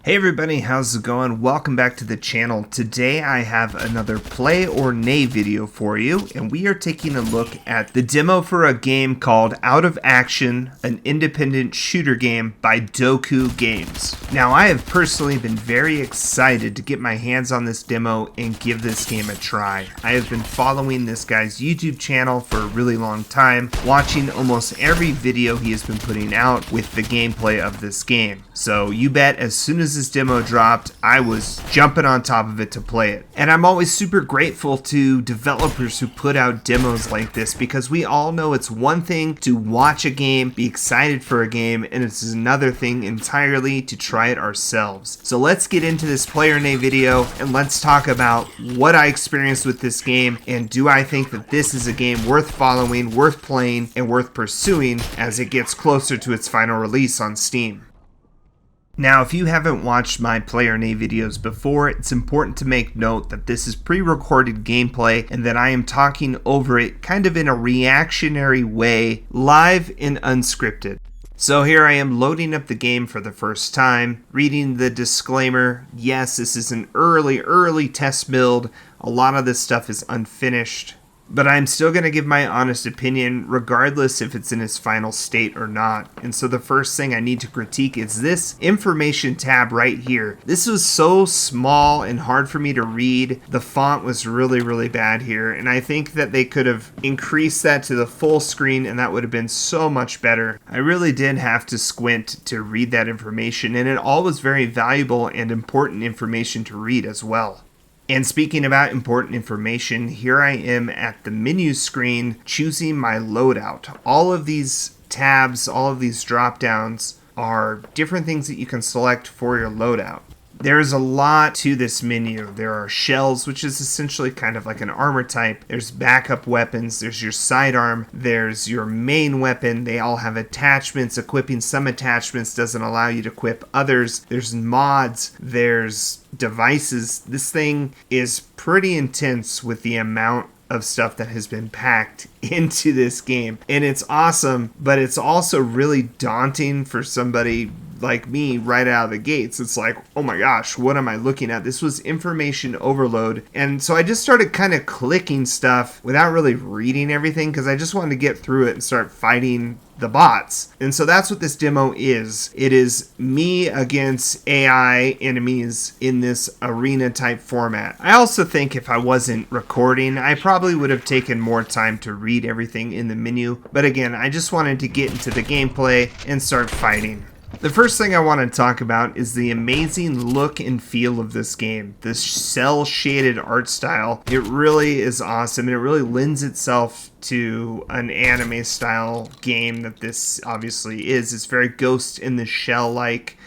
Hey everybody, how's it going? Welcome back to the channel. Today I have another play or nay video for you, and we are taking a look at the demo for a game called Out of Action, an independent shooter game by Doku Games. Now I have personally been very excited to get my hands on this demo and give this game a try. I have been following this guy's YouTube channel for a really long time, watching almost every video he has been putting out with the gameplay of this game. So you bet as soon as this demo dropped, I was jumping on top of it to play it. And I'm always super grateful to developers who put out demos like this, because we all know it's one thing to watch a game, be excited for a game, and it's another thing entirely to try it ourselves. So let's get into this play or nay video and let's talk about what I experienced with this game, and do I think that this is a game worth following, worth playing, and worth pursuing as it gets closer to its final release on Steam. Now, if you haven't watched my play or nay videos before, it's important to make note that this is pre-recorded gameplay and that I am talking over it kind of in a reactionary way, live and unscripted. So here I am loading up the game for the first time, reading the disclaimer. Yes, this is an early test build. A lot of this stuff is unfinished, but I'm still going to give my honest opinion regardless if it's in its final state or not. And so the first thing I need to critique is this information tab right here. This was so small and hard for me to read. The font was really bad here, and I think that they could have increased that to the full screen and that would have been so much better. I really did have to squint to read that information, and it all was very valuable and important information to read as well. And speaking about important information, here I am at the menu screen choosing my loadout. All of these tabs, all of these drop downs are different things that you can select for your loadout. There's a lot to this menu. There are shells, which is essentially kind of like an armor type. There's backup weapons. There's your sidearm. There's your main weapon. They all have attachments. Equipping some attachments doesn't allow you to equip others. There's mods. There's devices. This thing is pretty intense with the amount of stuff that has been packed into this game. And it's awesome, but it's also really daunting for somebody like me right out of the gates. It's like, oh my gosh, what am I looking at? This was information overload. And so I just started kind of clicking stuff without really reading everything, because I just wanted to get through it and start fighting the bots. And so that's what this demo is. It is me against AI enemies in this arena type format. I also think if I wasn't recording, I probably would have taken more time to read everything in the menu. But again, I just wanted to get into the gameplay and start fighting. The first thing I want to talk about is the amazing look and feel of this game. This cel-shaded art style, it really is awesome, and it really lends itself to an anime style game that this obviously is. It's very Ghost in the Shell-like.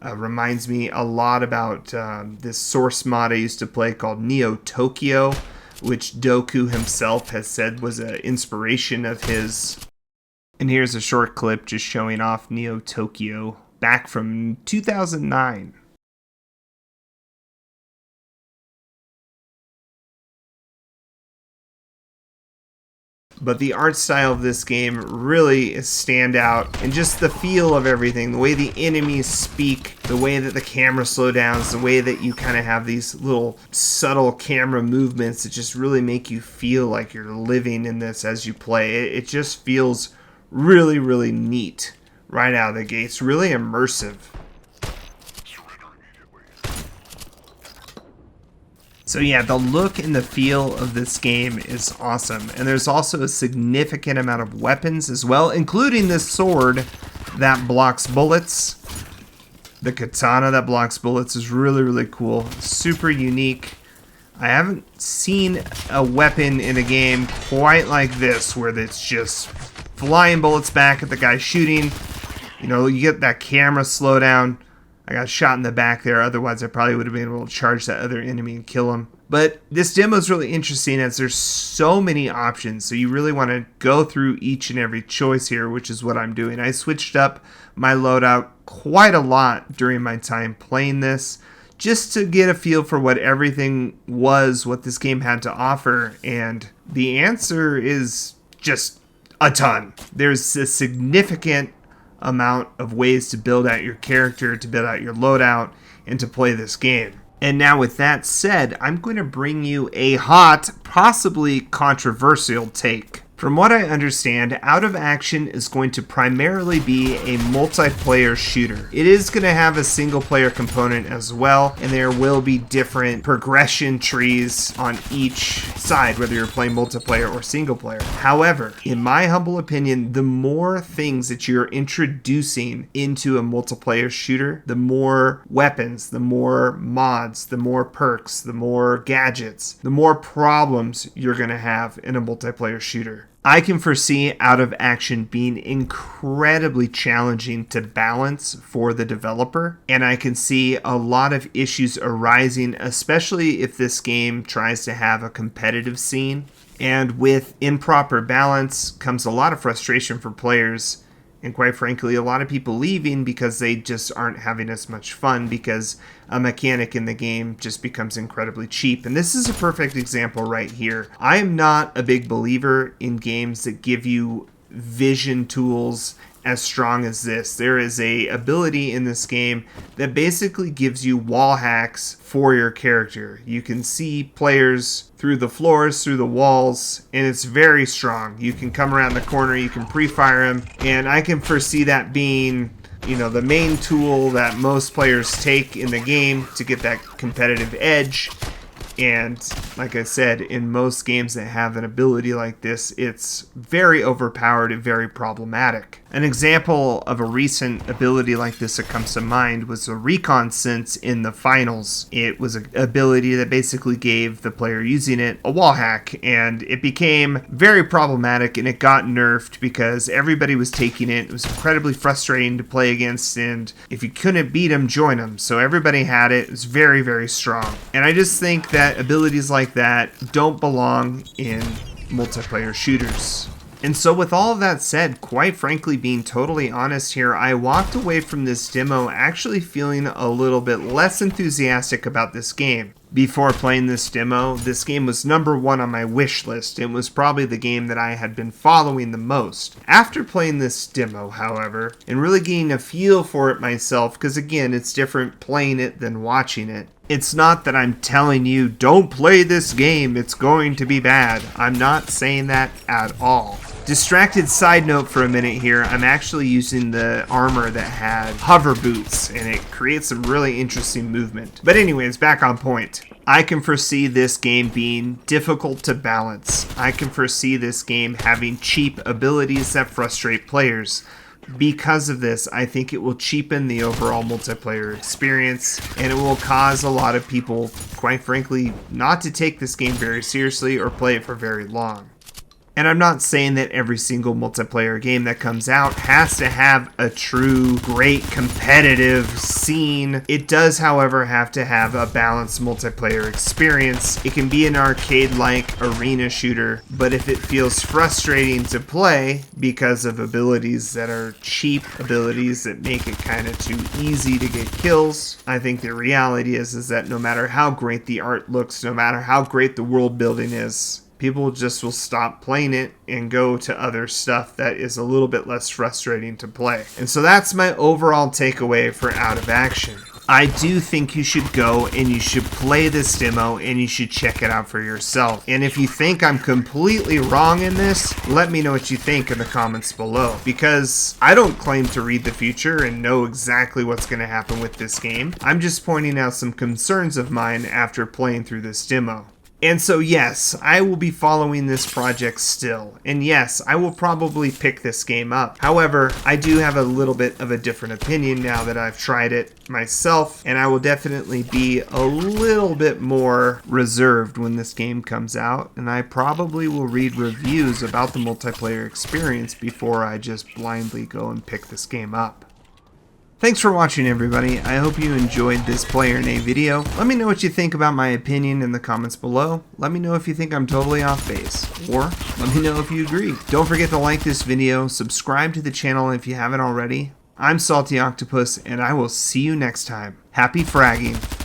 Reminds me a lot about this source mod I used to play called Neo Tokyo, which Doku himself has said was an inspiration of his. And here's a short clip just showing off Neo Tokyo back from 2009. But the art style of this game really is standout, and just the feel of everything, the way the enemies speak, the way that the camera slows down, the way that you kind of have these little subtle camera movements that just really make you feel like you're living in this as you play. It just feels really neat right out of the gates, really immersive. So yeah, the look and the feel of this game is awesome, and there's also a significant amount of weapons as well, including this sword that blocks bullets. The katana that blocks bullets is really cool, super unique. I haven't seen a weapon in a game quite like this, where it's just flying bullets back at the guy shooting. You know, you get that camera slowdown. I got shot in the back there, otherwise I probably would have been able to charge that other enemy and kill him. But this demo is really interesting as there's so many options, so you really want to go through each and every choice here, which is what I'm doing. I switched up my loadout quite a lot during my time playing this, just to get a feel for what everything was, what this game had to offer, and the answer is just a ton. There's a significant amount of ways to build out your character, to build out your loadout, and to play this game. And now with that said, I'm going to bring you a hot, possibly controversial take. From what I understand, Out of Action is going to primarily be a multiplayer shooter. It is going to have a single player component as well, and there will be different progression trees on each side, whether you're playing multiplayer or single player. However, in my humble opinion, the more things that you're introducing into a multiplayer shooter, the more weapons, the more mods, the more perks, the more gadgets, the more problems you're going to have in a multiplayer shooter. I can foresee Out of Action being incredibly challenging to balance for the developer, and I can see a lot of issues arising, especially if this game tries to have a competitive scene. And with improper balance comes a lot of frustration for players, and quite frankly, a lot of people leaving because they just aren't having as much fun because a mechanic in the game just becomes incredibly cheap. And this is a perfect example right here. I am not a big believer in games that give you vision tools as strong as this. There is a ability in this game that basically gives you wall hacks for your character. You can see players through the floors, through the walls, and it's very strong. You can come around the corner, you can pre-fire them, and I can foresee that being, you know, the main tool that most players take in the game to get that competitive edge. And like I said, in most games that have an ability like this, it's very overpowered and very problematic. An example of a recent ability like this that comes to mind was the Recon Sense in the finals. It was an ability that basically gave the player using it a wall hack, and it became very problematic, and it got nerfed because everybody was taking it. It was incredibly frustrating to play against, and if you couldn't beat them, join them. So everybody had it. It was very, very strong. And I just think that abilities like that don't belong in multiplayer shooters. And so with all of that said, quite frankly, being totally honest here, I walked away from this demo actually feeling a little bit less enthusiastic about this game. Before playing this demo, this game was number one on my wish list. It was probably the game that I had been following the most. After playing this demo, however, and really getting a feel for it myself, because again, it's different playing it than watching it. It's not that I'm telling you, don't play this game, it's going to be bad. I'm not saying that at all. Distracted side note for a minute here, I'm actually using the armor that had hover boots, and it creates some really interesting movement. But anyways, back on point. I can foresee this game being difficult to balance. I can foresee this game having cheap abilities that frustrate players. Because of this, I think it will cheapen the overall multiplayer experience, and it will cause a lot of people, quite frankly, not to take this game very seriously or play it for very long. And I'm not saying that every single multiplayer game that comes out has to have a true great competitive scene. It does, however, have to have a balanced multiplayer experience. It can be an arcade-like arena shooter, but if it feels frustrating to play because of abilities that are cheap, abilities that make it kind of too easy to get kills, I think the reality is that no matter how great the art looks, no matter how great the world building is, people just will stop playing it and go to other stuff that is a little bit less frustrating to play. And so that's my overall takeaway for Out of Action. I do think you should go and you should play this demo and you should check it out for yourself. And if you think I'm completely wrong in this, let me know what you think in the comments below. Because I don't claim to read the future and know exactly what's going to happen with this game. I'm just pointing out some concerns of mine after playing through this demo. And so yes, I will be following this project still. And yes, I will probably pick this game up. However, I do have a little bit of a different opinion now that I've tried it myself. And I will definitely be a little bit more reserved when this game comes out. And I probably will read reviews about the multiplayer experience before I just blindly go and pick this game up. Thanks for watching, everybody. I hope you enjoyed this Player Nay video. Let me know what you think about my opinion in the comments below. Let me know if you think I'm totally off base, or let me know if you agree. Don't forget to like this video, subscribe to the channel if you haven't already. I'm SaltyOctopus, and I will see you next time. Happy fragging.